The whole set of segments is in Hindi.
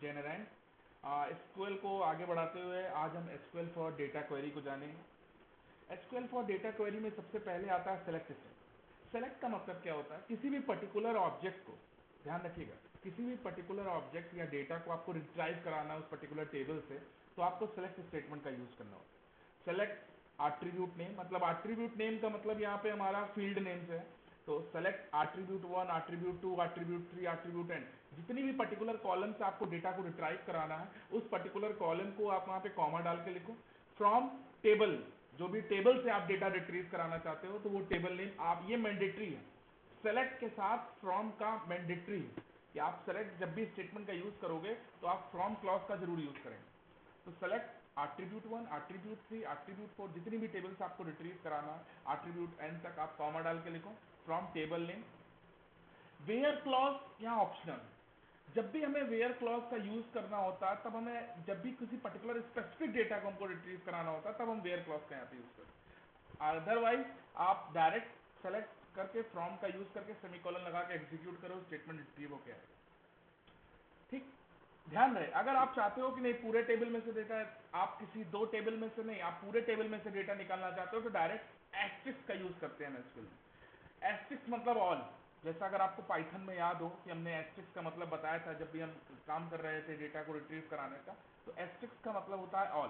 जय एसक्यूएल को आगे बढ़ाते हुए आज हम एसक्यूएल फॉर डेटा क्वेरी को जानेंगे। एसक्यूएल फॉर डेटा क्वेरी में सबसे पहले आता है सेलेक्ट स्टेटमेंट। सेलेक्ट का मतलब क्या होता है? किसी भी पर्टिकुलर ऑब्जेक्ट को, ध्यान रखिएगा, किसी भी पर्टिकुलर ऑब्जेक्ट या डेटा को आपको रिट्राइव कराना है उस पर्टिकुलर टेबल से, तो आपको सेलेक्ट स्टेटमेंट का यूज करना होता है। सेलेक्ट एट्रीब्यूट नेम, मतलब एट्रीब्यूट नेम का मतलब यहाँ पे हमारा फील्ड नेम से है, तो select attribute 1, attribute 2, attribute 3, attribute n, जितनी भी पर्टिकुलर कॉलम से आपको डेटा को रिट्राइव कराना है उस पर्टिकुलर कॉलम को आप वहां पे कॉमा डाल के लिखो। फ्रॉम टेबल, जो भी टेबल से आप डेटा रिट्रीव कराना चाहते हो तो वो टेबल नेम आप, ये मैंडेटरी है। सेलेक्ट के साथ फ्रॉम का मैंडेटरी है कि आप सेलेक्ट जब भी स्टेटमेंट का यूज करोगे तो आप फ्रॉम क्लॉज का जरूर यूज करेंगे। तो सेलेक्ट एट्रीब्यूट 1, एट्रीब्यूट 3, एट्रीब्यूट 4, जितनी भी टेबल से आपको रिट्रीव कराना है एट्रीब्यूट n तक आप कॉमा डाल के लिखो। From table name. Where clause यहाँ ऑप्शनल, जब भी हमें वेयर क्लॉज का यूज करना होता है तब हमें, जब भी किसी पर्टिकुलर स्पेसिफिक डेटा को हमको रिट्रीव कराना होता है तब हम वेयर क्लॉज का यहाँ पे यूज करते हैं। अदरवाइज आप डायरेक्ट सेलेक्ट करके फ्रॉम का यूज करके सेमीकोलन लगा के एग्जीक्यूट करो, स्टेटमेंट रिट्रीव होके आएगा। ठीक, ध्यान रहे, अगर आप चाहते हो कि नहीं पूरे टेबल में से डेटा, आप किसी दो टेबल में से नहीं, आप पूरे टेबल में से डेटा निकालना चाहते हो तो डायरेक्ट एस्टेरिस्क का यूज करते हैं एसक्यूएल में। एस्टेरिस्क मतलब ऑल, जैसा अगर आपको पाइथन में याद हो कि हमने एस्टेरिस्क का मतलब बताया था जब भी हम काम कर रहे थे डेटा को रिट्रीव कराने का, तो एस्टेरिस्क का मतलब होता है ऑल।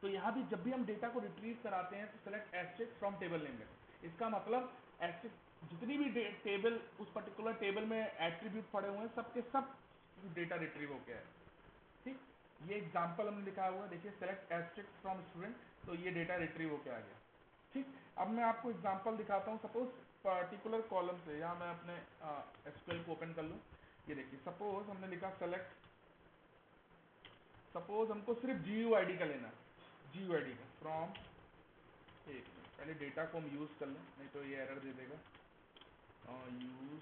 तो यहाँ भी जब भी हम डेटा को रिट्रीव कराते हैं तो select asterisk from table name में, इसका मतलब एस्टेरिस्क जितनी भी टेबल, उस पर्टिकुलर टेबल में एट्रीब्यूट पड़े हुए हैं सबके सब डेटा रिट्रीव हो गया है। ठीक, ये एग्जांपल हमने लिखा हुआ है, देखिए सेलेक्ट एस्टेरिस्क फ्रॉम स्टूडेंट, तो ये डेटा रिट्रीव होके आ गया। ठीक, अब मैं आपको एग्जांपल दिखाता हूँ। सपोज पर्टिकुलर कॉलम से, यहाँ मैं अपने एसक्यूएल को ओपन कर लूँ। ये देखिए, सपोज हमने लिखा सेलेक्ट, सपोज हमको सिर्फ GUID का लेना है, GUID का फ्रॉम, एक मिनट पहले डेटा को हम यूज कर लें नहीं तो ये एरर दे देगा। यूज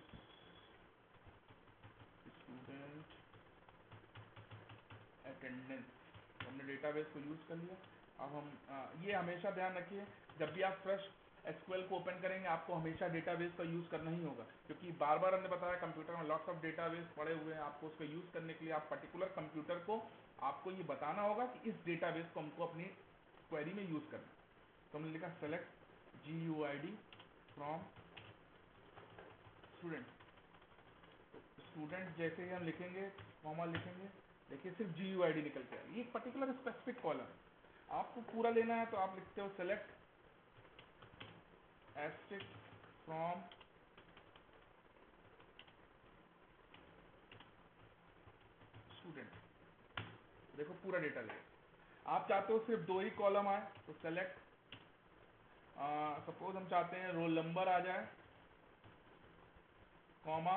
स्टूडेंट अटेंडेंस, हमने डेटाबेस को यूज कर लिया। अब हम ये हमेशा ध्यान रखिए, जब भी आप फ्रेश एसक्यूएल को ओपन करेंगे आपको हमेशा डेटाबेस का यूज करना ही होगा, क्योंकि बार बार हमने बताया कंप्यूटर में लॉट्स ऑफ डेटाबेस पड़े हुए हैं। आपको उसका यूज करने के लिए आप पर्टिकुलर कंप्यूटर को आपको ये बताना होगा कि इस डेटाबेस को हमको अपनी क्वेरी में यूज करना। तो हमने लिखा select GUID from student, student जैसे ही हम लिखेंगे, कॉमा लिखेंगे, देखिए सिर्फ GUID निकल के आएगा। ये पर्टिकुलर स्पेसिफिक कॉलम, आपको पूरा लेना है तो आप लिखते हो सेलेक्ट एस्टेरिस्क फ्रॉम स्टूडेंट, देखो पूरा डेटा लेगा। आप चाहते हो सिर्फ दो ही कॉलम आए तो सेलेक्ट, सपोज हम चाहते हैं रोल नंबर आ जाए, कॉमा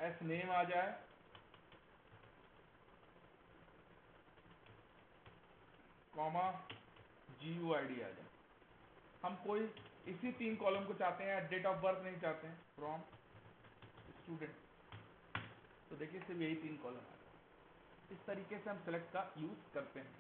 एस नेम आ जाए, कॉमा GUID आ जाए। हम कोई इसी तीन कॉलम को चाहते हैं, डेट ऑफ बर्थ नहीं चाहते हैं, फ्रॉम स्टूडेंट, तो देखिए सिर्फ यही तीन कॉलम आ जाए। इस तरीके से हम सेलेक्ट का यूज करते हैं।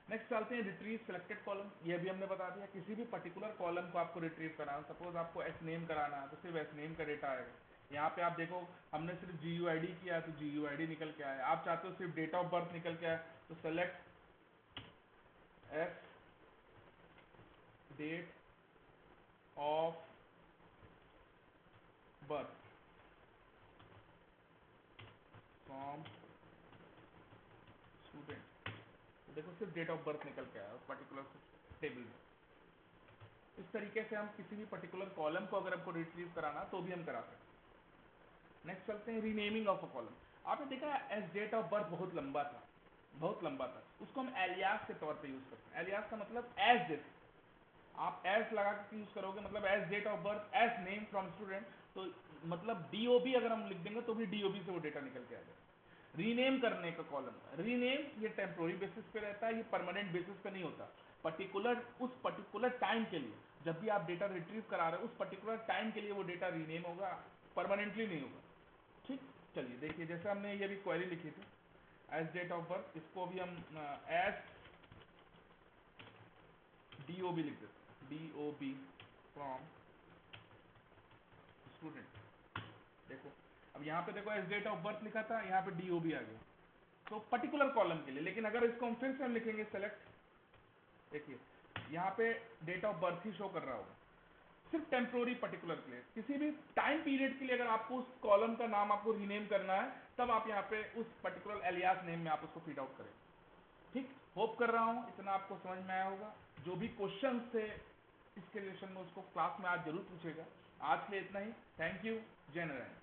नेक्स्ट चलते हैं रिट्रीव सिलेक्टेड कॉलम। ये भी हमने बता दिया, किसी भी पर्टिकुलर कॉलम को आपको रिट्रीव कराना, सपोज आपको एस नेम कराना है तो सिर्फ एस नेम का डेटा आएगा। यहाँ पे आप देखो हमने सिर्फ GUID किया तो GUID निकल के आया। आप चाहते हो सिर्फ डेट ऑफ बर्थ निकल के आए तो select as date of birth from student, तो देखो सिर्फ डेट ऑफ बर्थ निकल के आया उस पर्टिकुलर टेबल में। इस तरीके से हम किसी भी पर्टिकुलर कॉलम को अगर हमको रिट्रीव कराना तो भी हम करा सकते हैं। नेक्स्ट चलते हैं रीनेमिंग ऑफ अ कॉलम। आपने देखा एज डेट ऑफ बर्थ बहुत लंबा था, बहुत लंबा था, उसको हम एलियास के तौर पे यूज करते हैं। एलियास का मतलब एज दिस, आप एज लगा के यूज करोगे, मतलब as date of birth, as name from student, तो मतलब DOB अगर हम लिख देंगे तो भी DOB से वो डेटा निकल के आ जाएगा। रीनेम करने का कॉलम, रीनेम ये टेम्पोररी बेसिस पे रहता है, ये परमानेंट बेसिस पे नहीं होता। पर्टिकुलर, उस पर्टिकुलर टाइम के लिए जब भी आप डेटा रिट्रीव करा रहे हो उस पर्टिकुलर टाइम के लिए वो डेटा रीनेम होगा, परमानेंटली नहीं होगा। ठीक, चलिए देखिए जैसे हमने ये भी क्वेरी लिखी थी एज डेट ऑफ बर्थ, इसको भी हम एज DOB लिख देते हैं, DOB फ्रॉम स्टूडेंट। देखो अब यहाँ पे देखो एज डेट ऑफ बर्थ लिखा था, यहाँ पे DO भी आ गया, तो पर्टिकुलर कॉलम के लिए। लेकिन अगर इसको हम फिर से हम लिखेंगे सेलेक्ट, देखिए यहाँ पे डेट ऑफ बर्थ ही शो कर रहा होगा, सिर्फ टेम्पोररी पर्टिकुलर के लिए। किसी भी टाइम पीरियड के लिए अगर आपको उस कॉलम का नाम आपको रीनेम करना है, तब आप यहाँ पे उस पर्टिकुलर एलियास नेम में आप उसको फीड आउट करें। ठीक, होप कर रहा हूँ इतना आपको समझ में आया होगा। जो भी क्वेश्चन थे इसके रिलेशन में उसको क्लास में आज जरूर पूछेगा। आज के लिए इतना ही, थैंक यू, जय नारायण।